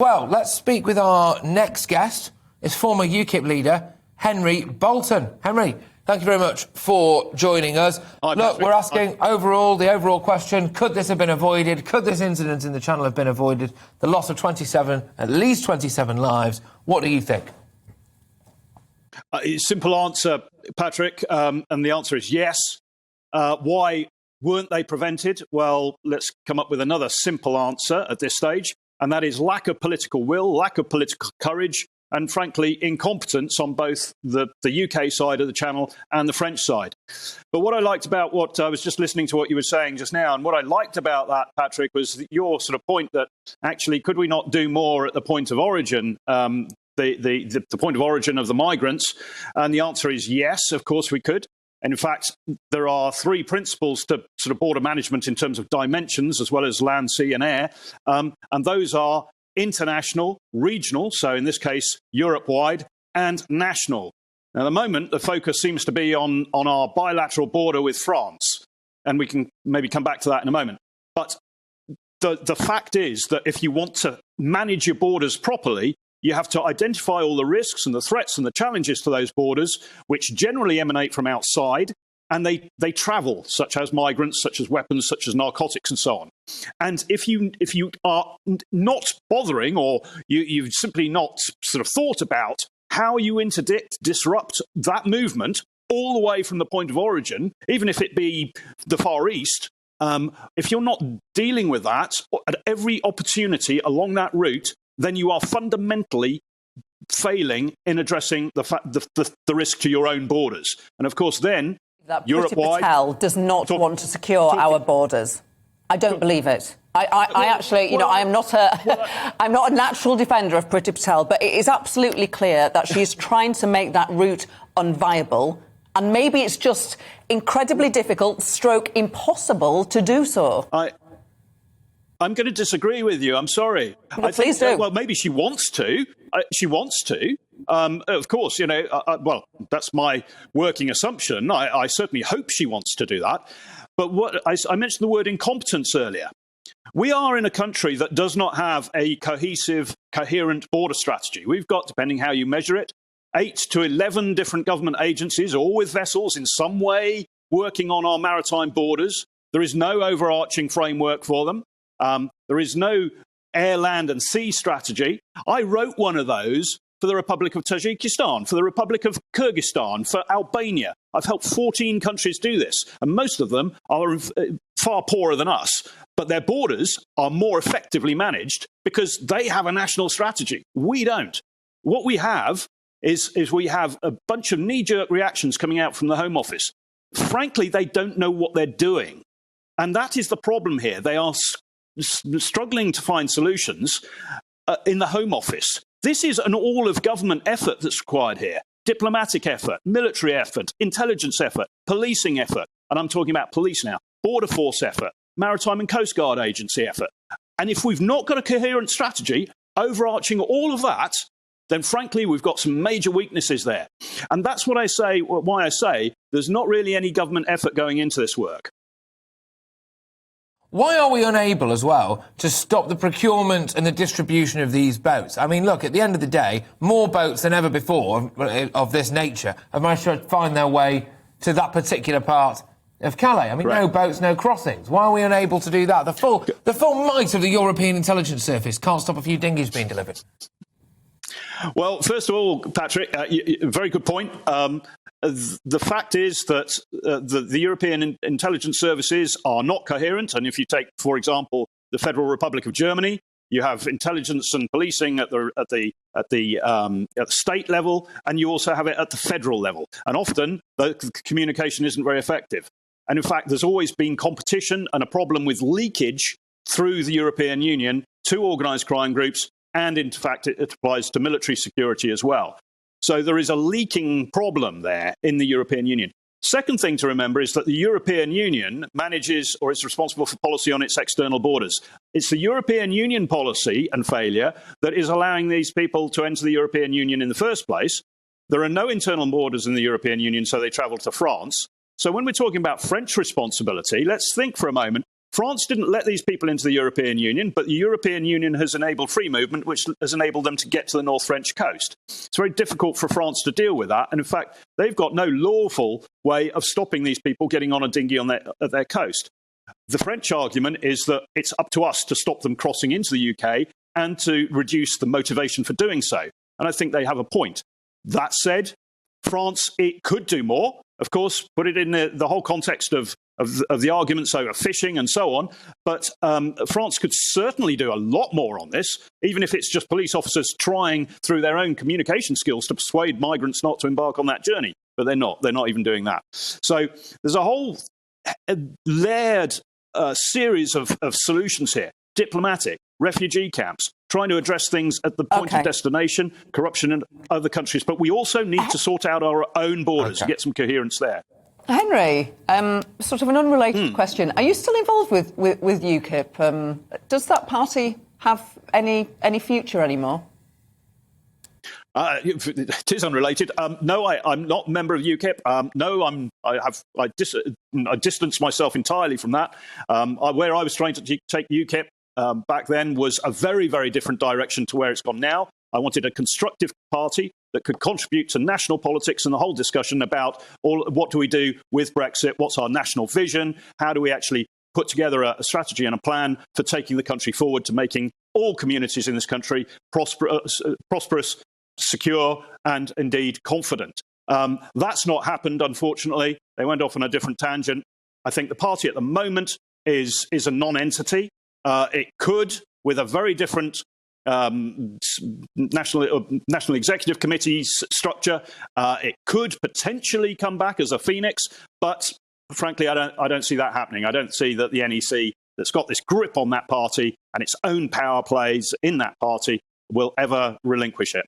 Well, let's speak with our next guest. It's former UKIP leader, Henry Bolton. Henry, thank you very much for joining us. Hi, Look, Patrick. we're asking the overall question, could this have been avoided? Could this incident in the Channel have been avoided? The loss of at least 27 lives. What do you think? Simple answer, Patrick, and the answer is yes. Why weren't they prevented? Well, let's come up with another simple answer at this stage, and that is lack of political will, lack of political courage, and frankly, incompetence on both the UK side of the Channel and the French side. But what I liked about what I was just listening to what you were saying just now, and what I liked about that, Patrick, was your sort of point that actually, could we not do more at the point of origin? The point of origin of the migrants? And the answer is yes, of course we could. And in fact, there are three principles to sort of border management in terms of dimensions, as well as land, sea and air. And those are international, regional, so in this case, Europe-wide, and national. Now, at the moment, the focus seems to be on our bilateral border with France. And we can maybe come back to that in a moment. But the fact is that if you want to manage your borders properly, you have to identify all the risks and the threats and the challenges to those borders, which generally emanate from outside, and they travel, such as migrants, such as weapons, such as narcotics, and so on. And if you are not bothering, or you've simply not sort of thought about how you interdict, disrupt that movement all the way from the point of origin, even if it be the Far East, if you're not dealing with that at every opportunity along that route, then you are fundamentally failing in addressing the risk to your own borders. And of course, then that Europe-wide Patel does not want to secure our borders. I don't believe it. I actually, I'm not a natural defender of Priti Patel, but it is absolutely clear that she's trying to make that route unviable. And maybe it's just incredibly difficult, stroke impossible to do so. I'm going to disagree with you. I'm sorry. Please do. Well, maybe she wants to. She wants to. Of course, well, that's my working assumption. I certainly hope she wants to do that. But I mentioned the word incompetence earlier. We are in a country that does not have a cohesive, coherent border strategy. We've got, depending how you measure it, 8 to 11 different government agencies, all with vessels in some way working on our maritime borders. There is no overarching framework for them. There is no air, land and sea strategy. I wrote one of those for the Republic of Tajikistan, for the Republic of Kyrgyzstan, for Albania. I've helped 14 countries do this, and most of them are far poorer than us. But their borders are more effectively managed because they have a national strategy. We don't. What we have is we have a bunch of knee-jerk reactions coming out from the Home Office. Frankly, they don't know what they're doing. And that is the problem here. They are struggling to find solutions in the Home Office. This is an all-of-government effort that's required here. Diplomatic effort, military effort, intelligence effort, policing effort, and I'm talking about police now, border force effort, maritime and coast guard agency effort. And if we've not got a coherent strategy overarching all of that, then frankly, we've got some major weaknesses there. And that's why I say there's not really any government effort going into this work. Why are we unable, as well, to stop the procurement and the distribution of these boats? I mean, look, at the end of the day, more boats than ever before of this nature have managed to find their way to that particular part of Calais. I mean, right. No boats, no crossings. Why are we unable to do that? The full might of the European intelligence service can't stop a few dinghies being delivered. Well, first of all, Patrick, very good point. The fact is that the European intelligence services are not coherent. And if you take, for example, the Federal Republic of Germany, you have intelligence and policing at the state level, and you also have it at the federal level. And often the communication isn't very effective. And in fact, there's always been competition and a problem with leakage through the European Union to organised crime groups. And in fact, it applies to military security as well. So there is a leaking problem there in the European Union. Second thing to remember is that the European Union manages or is responsible for policy on its external borders. It's the European Union policy and failure that is allowing these people to enter the European Union in the first place. There are no internal borders in the European Union, so they travel to France. So when we're talking about French responsibility, let's think for a moment. France didn't let these people into the European Union, but the European Union has enabled free movement, which has enabled them to get to the North French coast. It's very difficult for France to deal with that. And in fact, they've got no lawful way of stopping these people getting on a dinghy on their coast. The French argument is that it's up to us to stop them crossing into the UK and to reduce the motivation for doing so. And I think they have a point. That said, France, it could do more. Of course, put it in the whole context of the arguments over fishing and so on. But France could certainly do a lot more on this, even if it's just police officers trying through their own communication skills to persuade migrants not to embark on that journey. But they're not. They're not even doing that. So there's a whole layered series of solutions here. Diplomatic, refugee camps, trying to address things at the point of destination, corruption in other countries. But we also need to sort out our own borders to get some coherence there. Henry, sort of an unrelated question. Are you still involved with UKIP? Does that party have any future anymore? It is unrelated. No, I'm not a member of UKIP. No, I distanced myself entirely from that. Where I was trying to take UKIP back then was a very, very different direction to where it's gone now. I wanted a constructive party that could contribute to national politics and the whole discussion about what do we do with Brexit, what's our national vision, how do we actually put together a strategy and a plan for taking the country forward to making all communities in this country prosperous, secure and indeed confident. That's not happened, unfortunately. They went off on a different tangent. I think the party at the moment is a non-entity. It could, with a very different national executive committee structure, it could potentially come back as a phoenix, but frankly, I don't see that happening. I don't see that the NEC, that's got this grip on that party and its own power plays in that party, will ever relinquish it.